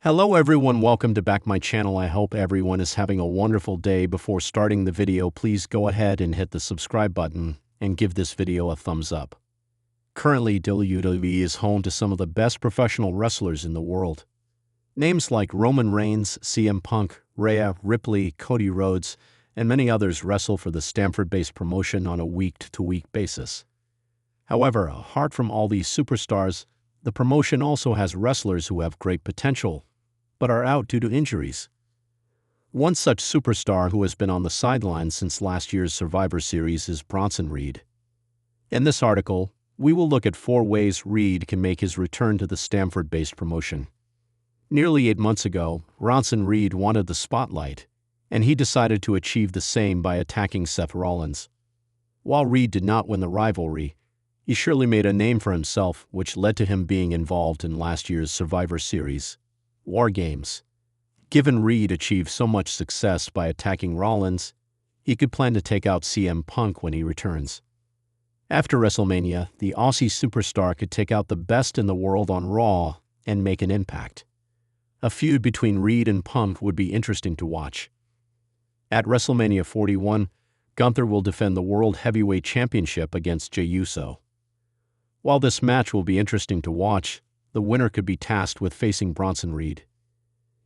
Hello everyone, welcome to back my channel. I hope everyone is having a wonderful day. Before starting the video, please go ahead and hit the subscribe button and give this video a thumbs up. Currently, WWE is home to some of the best professional wrestlers in the world. Names like Roman Reigns, CM Punk, Rhea Ripley, Cody Rhodes, and many others wrestle for the Stamford-based promotion on a week-to-week basis. However, apart from all these superstars, the promotion also has wrestlers who have great potential, but are out due to injuries. One such superstar who has been on the sidelines since last year's Survivor Series is Bronson Reed. In this article, we will look at 4 ways Reed can make his return to the Stamford-based promotion. Nearly 8 months ago, Bronson Reed wanted the spotlight, and he decided to achieve the same by attacking Seth Rollins. While Reed did not win the rivalry, he surely made a name for himself, which led to him being involved in last year's Survivor Series, War Games. Given Reed achieved so much success by attacking Rollins, he could plan to take out CM Punk when he returns. After WrestleMania, the Aussie superstar could take out the best in the world on Raw and make an impact. A feud between Reed and Punk would be interesting to watch. At WrestleMania 41, Gunther will defend the World Heavyweight Championship against Jey Uso. While this match will be interesting to watch, the winner could be tasked with facing Bronson Reed.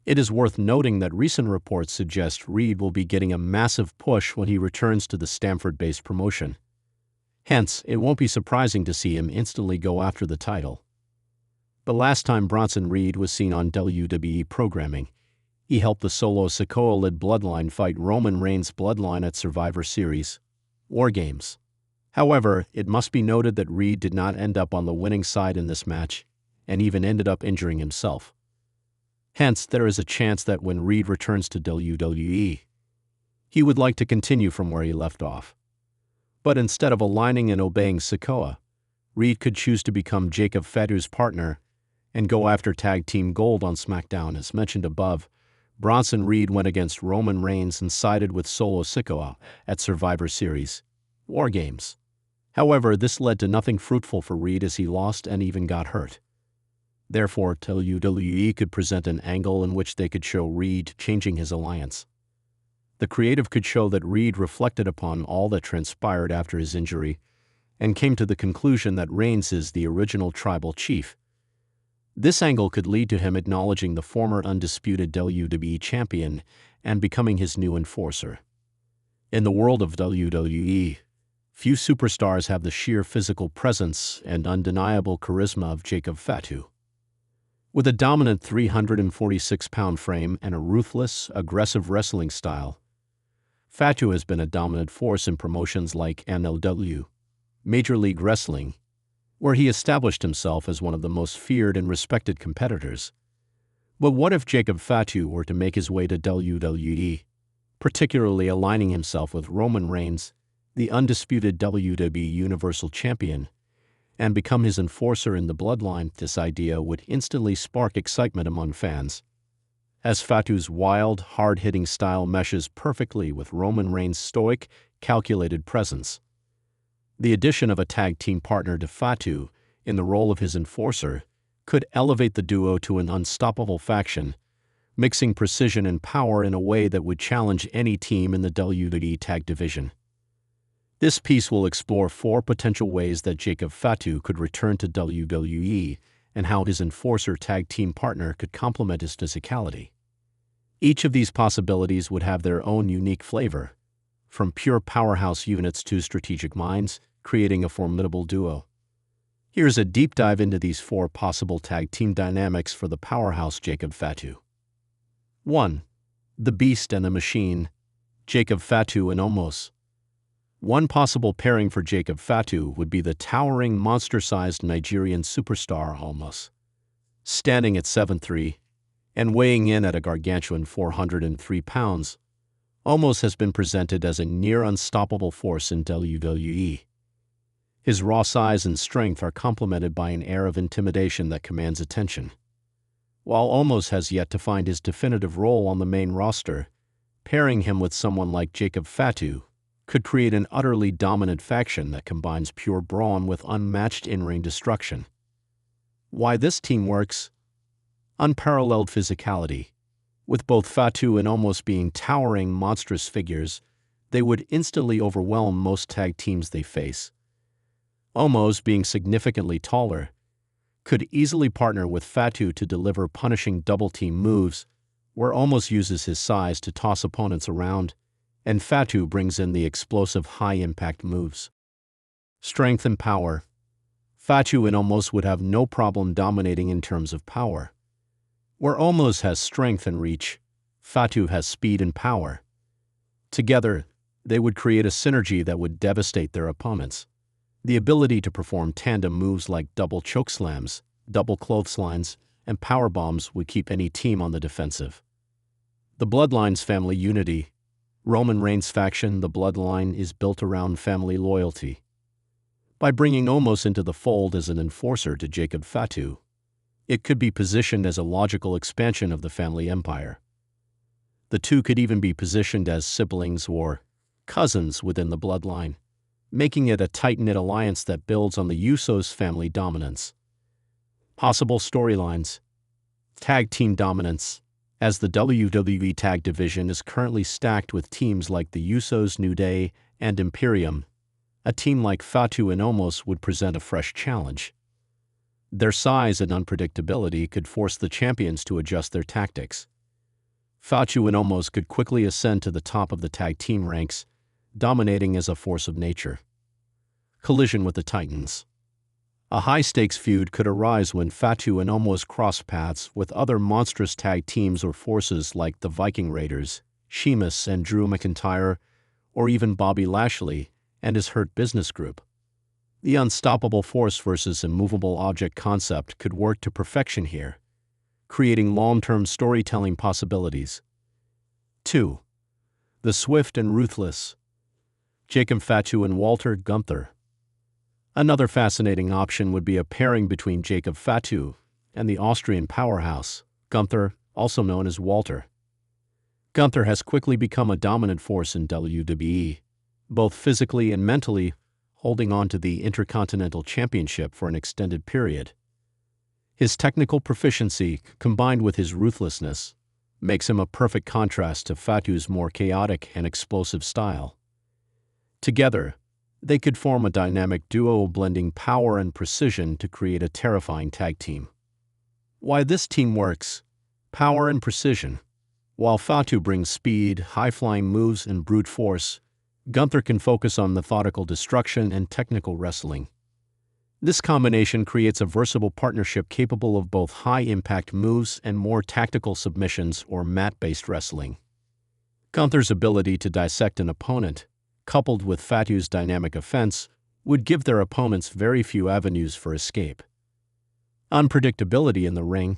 It is worth noting that recent reports suggest Reed will be getting a massive push when he returns to the Stamford-based promotion. Hence, it won't be surprising to see him instantly go after the title. The last time Bronson Reed was seen on WWE programming, he helped the Solo Sikoa-led Bloodline fight Roman Reigns' Bloodline at Survivor Series, War Games. However, it must be noted that Reed did not end up on the winning side in this match, and even ended up injuring himself. Hence, there is a chance that when Reed returns to WWE, he would like to continue from where he left off. But instead of aligning and obeying Sikoa, Reed could choose to become Jacob Fatu's partner and go after Tag Team Gold on SmackDown. As mentioned above, Bronson Reed went against Roman Reigns and sided with Solo Sikoa at Survivor Series, War Games. However, this led to nothing fruitful for Reed as he lost and even got hurt. Therefore, WWE could present an angle in which they could show Reed changing his alliance. The creative could show that Reed reflected upon all that transpired after his injury and came to the conclusion that Reigns is the original tribal chief. This angle could lead to him acknowledging the former undisputed WWE champion and becoming his new enforcer. In the world of WWE, few superstars have the sheer physical presence and undeniable charisma of Jacob Fatu. With a dominant 346-pound frame and a ruthless, aggressive wrestling style, Fatu has been a dominant force in promotions like MLW, Major League Wrestling, where he established himself as one of the most feared and respected competitors. But what if Jacob Fatu were to make his way to WWE, particularly aligning himself with Roman Reigns, the undisputed WWE Universal Champion, and become his enforcer in the Bloodline? This idea would instantly spark excitement among fans, as Fatu's wild, hard-hitting style meshes perfectly with Roman Reigns' stoic, calculated presence. The addition of a tag team partner to Fatu in the role of his enforcer could elevate the duo to an unstoppable faction, mixing precision and power in a way that would challenge any team in the WWE tag division. This piece will explore 4 potential ways that Jacob Fatu could return to WWE and how his enforcer tag team partner could complement his physicality. Each of these possibilities would have their own unique flavor, from pure powerhouse units to strategic minds, creating a formidable duo. Here's a deep dive into these 4 possible tag team dynamics for the powerhouse Jacob Fatu. 1. The Beast and the Machine, Jacob Fatu and Omos. One possible pairing for Jacob Fatu would be the towering, monster-sized Nigerian superstar Omos. Standing at 7'3" and weighing in at a gargantuan 403 pounds, Omos has been presented as a near-unstoppable force in WWE. His raw size and strength are complemented by an air of intimidation that commands attention. While Omos has yet to find his definitive role on the main roster, pairing him with someone like Jacob Fatu could create an utterly dominant faction that combines pure brawn with unmatched in-ring destruction. Why this team works? Unparalleled physicality. With both Fatu and Omos being towering, monstrous figures, they would instantly overwhelm most tag teams they face. Omos, being significantly taller, could easily partner with Fatu to deliver punishing double-team moves, where Omos uses his size to toss opponents around, and Fatu brings in the explosive high-impact moves. Strength and power. Fatu and Omos would have no problem dominating in terms of power. Where Omos has strength and reach, Fatu has speed and power. Together, they would create a synergy that would devastate their opponents. The ability to perform tandem moves like double chokeslams, double clotheslines, and power bombs would keep any team on the defensive. The Bloodline's family unity. Roman Reigns' faction, the Bloodline, is built around family loyalty. By bringing Omos into the fold as an enforcer to Jacob Fatu, it could be positioned as a logical expansion of the family empire. The two could even be positioned as siblings or cousins within the Bloodline, making it a tight-knit alliance that builds on the Usos' family dominance. Possible storylines. Tag team dominance. As the WWE Tag Division is currently stacked with teams like the Usos, New Day, and Imperium, a team like Fatu and Omos would present a fresh challenge. Their size and unpredictability could force the champions to adjust their tactics. Fatu and Omos could quickly ascend to the top of the tag team ranks, dominating as a force of nature. Collision with the Titans. A high-stakes feud could arise when Fatu and Omos cross paths with other monstrous tag teams or forces like the Viking Raiders, Sheamus and Drew McIntyre, or even Bobby Lashley and his Hurt Business Group. The unstoppable force versus immovable object concept could work to perfection here, creating long-term storytelling possibilities. 2. The Swift and Ruthless. Jacob Fatu and Walter Gunther. Another fascinating option would be a pairing between Jacob Fatu and the Austrian powerhouse, Gunther, also known as Walter. Gunther has quickly become a dominant force in WWE, both physically and mentally, holding on to the Intercontinental Championship for an extended period. His technical proficiency, combined with his ruthlessness, makes him a perfect contrast to Fatu's more chaotic and explosive style. Together, they could form a dynamic duo blending power and precision to create a terrifying tag team. Why this team works? Power and precision. While Fatu brings speed, high-flying moves, and brute force, Gunther can focus on methodical destruction and technical wrestling. This combination creates a versatile partnership capable of both high-impact moves and more tactical submissions or mat-based wrestling. Gunther's ability to dissect an opponent, coupled with Fatu's dynamic offense, would give their opponents very few avenues for escape. Unpredictability in the ring.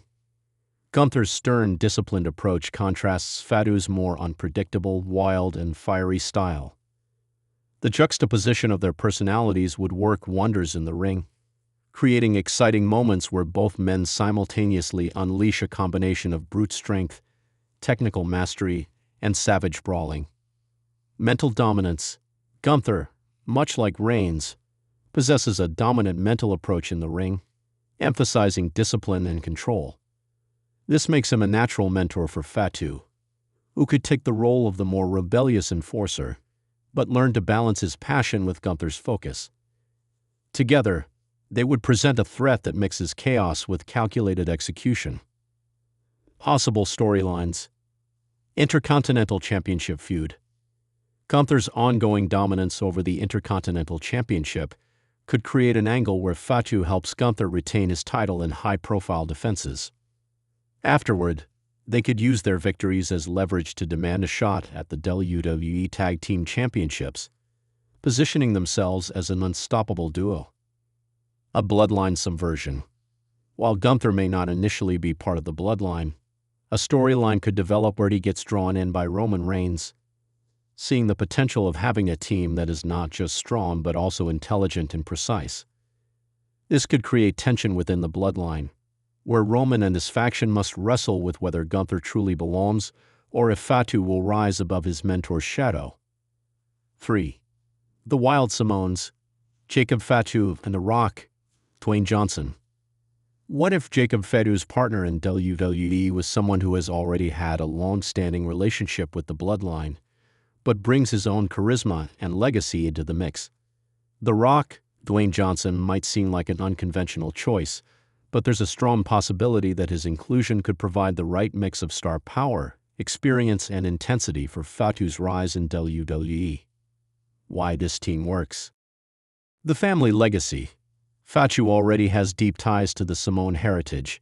Gunther's stern, disciplined approach contrasts Fatu's more unpredictable, wild, and fiery style. The juxtaposition of their personalities would work wonders in the ring, creating exciting moments where both men simultaneously unleash a combination of brute strength, technical mastery, and savage brawling. Mental dominance. Gunther, much like Reigns, possesses a dominant mental approach in the ring, emphasizing discipline and control. This makes him a natural mentor for Fatu, who could take the role of the more rebellious enforcer, but learn to balance his passion with Gunther's focus. Together, they would present a threat that mixes chaos with calculated execution. Possible storylines. Intercontinental Championship feud. Gunther's ongoing dominance over the Intercontinental Championship could create an angle where Fatu helps Gunther retain his title in high-profile defenses. Afterward, they could use their victories as leverage to demand a shot at the WWE Tag Team Championships, positioning themselves as an unstoppable duo. A bloodline subversion. While Gunther may not initially be part of the bloodline, a storyline could develop where he gets drawn in by Roman Reigns, seeing the potential of having a team that is not just strong but also intelligent and precise. This could create tension within the bloodline, where Roman and his faction must wrestle with whether Gunther truly belongs or if Fatu will rise above his mentor's shadow. 3. The Wild Samoans. Jacob Fatu and The Rock, Dwayne Johnson. What if Jacob Fatu's partner in WWE was someone who has already had a long-standing relationship with the bloodline, but brings his own charisma and legacy into the mix? The Rock, Dwayne Johnson, might seem like an unconventional choice, but there's a strong possibility that his inclusion could provide the right mix of star power, experience, and intensity for Fatu's rise in WWE. Why this team works. The family legacy. Fatu already has deep ties to the Samoan heritage,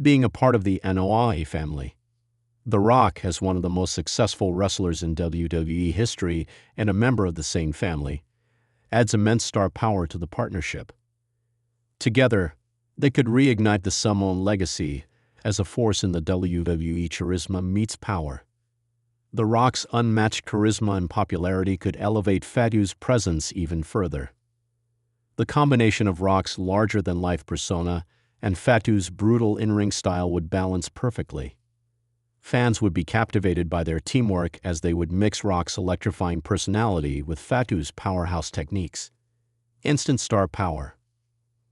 being a part of the Anoa'i family. The Rock, as one of the most successful wrestlers in WWE history and a member of the same family, adds immense star power to the partnership. Together, they could reignite the Samoan legacy as a force in the WWE. Charisma meets power. The Rock's unmatched charisma and popularity could elevate Fatu's presence even further. The combination of Rock's larger-than-life persona and Fatu's brutal in-ring style would balance perfectly. Fans would be captivated by their teamwork as they would mix Rock's electrifying personality with Fatu's powerhouse techniques. Instant star power.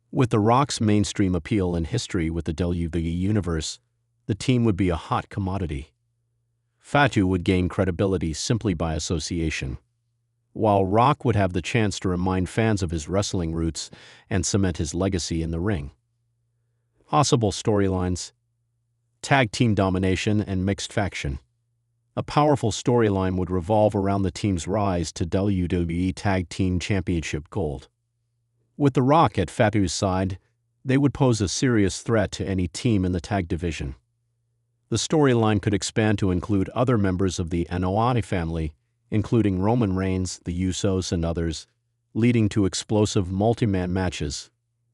With The Rock's mainstream appeal and history with the WWE Universe, the team would be a hot commodity. Fatu would gain credibility simply by association, while Rock would have the chance to remind fans of his wrestling roots and cement his legacy in the ring. Possible storylines: tag team domination and mixed faction. A powerful storyline would revolve around the team's rise to WWE Tag Team Championship gold. With The Rock at Fatu's side, they would pose a serious threat to any team in the tag division. The storyline could expand to include other members of the Anoa'i family, including Roman Reigns, the Usos, and others, leading to explosive multi-man matches,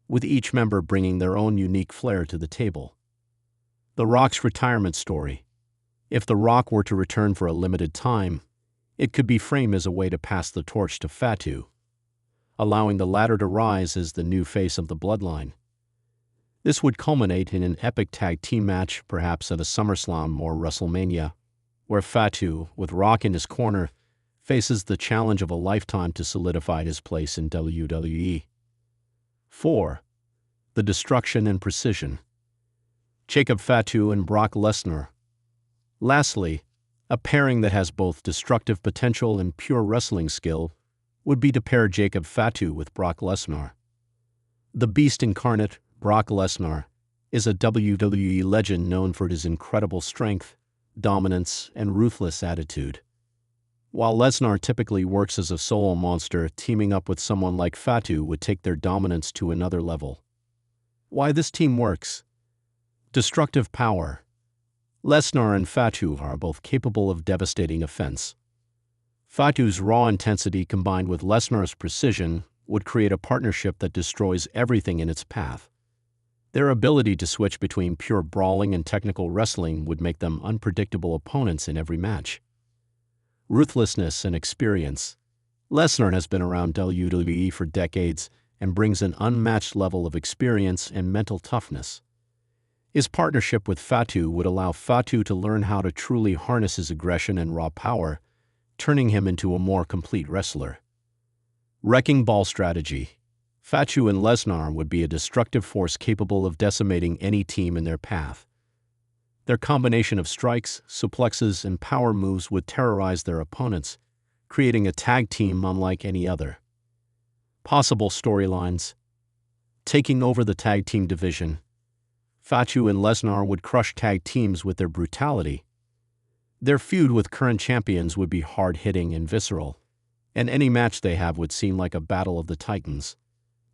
with each member bringing their own unique flair to the table. The Rock's retirement story. If The Rock were to return for a limited time, it could be framed as a way to pass the torch to Fatu, allowing the latter to rise as the new face of the bloodline. This would culminate in an epic tag team match, perhaps at a SummerSlam or WrestleMania, where Fatu, with Rock in his corner, faces the challenge of a lifetime to solidify his place in WWE. 4. The destruction and precision. Jacob Fatu and Brock Lesnar. Lastly, a pairing that has both destructive potential and pure wrestling skill would be to pair Jacob Fatu with Brock Lesnar. The Beast incarnate, Brock Lesnar, is a WWE legend known for his incredible strength, dominance, and ruthless attitude. While Lesnar typically works as a solo monster, teaming up with someone like Fatu would take their dominance to another level. Why this team works. Destructive power. Lesnar and Fatu are both capable of devastating offense. Fatu's raw intensity combined with Lesnar's precision would create a partnership that destroys everything in its path. Their ability to switch between pure brawling and technical wrestling would make them unpredictable opponents in every match. Ruthlessness and experience. Lesnar has been around WWE for decades and brings an unmatched level of experience and mental toughness. His partnership with Fatu would allow Fatu to learn how to truly harness his aggression and raw power, turning him into a more complete wrestler. Wrecking ball strategy. Fatu and Lesnar would be a destructive force capable of decimating any team in their path. Their combination of strikes, suplexes, and power moves would terrorize their opponents, creating a tag team unlike any other. Possible storylines. Taking over the tag team division. Fatu and Lesnar would crush tag teams with their brutality. Their feud with current champions would be hard-hitting and visceral, and any match they have would seem like a battle of the titans.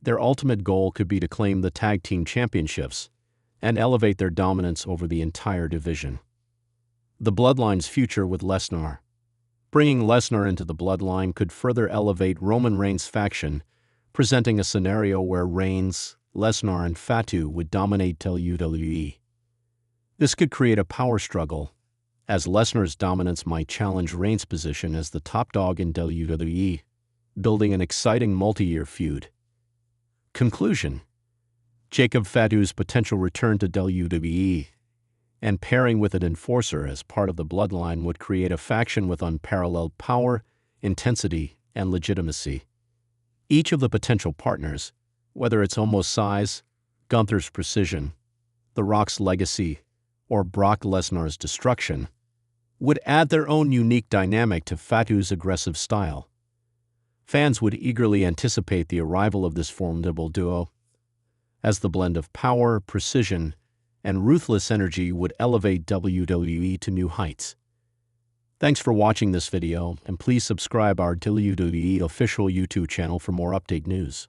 Their ultimate goal could be to claim the tag team championships and elevate their dominance over the entire division. The Bloodline's future with Lesnar. Bringing Lesnar into the Bloodline could further elevate Roman Reigns' faction, presenting a scenario where Reigns, Lesnar, and Fatu would dominate WWE. This could create a power struggle, as Lesnar's dominance might challenge Reigns' position as the top dog in WWE, building an exciting multi-year feud. Conclusion. Jacob Fatu's potential return to WWE and pairing with an enforcer as part of the Bloodline would create a faction with unparalleled power, intensity, and legitimacy. Each of the potential partners, whether it's Omo's size, Gunther's precision, The Rock's legacy, or Brock Lesnar's destruction, would add their own unique dynamic to Fatu's aggressive style. Fans would eagerly anticipate the arrival of this formidable duo, as the blend of power, precision, and ruthless energy would elevate WWE to new heights. Thanks for watching this video, and please subscribe our WWE official YouTube channel for more update news.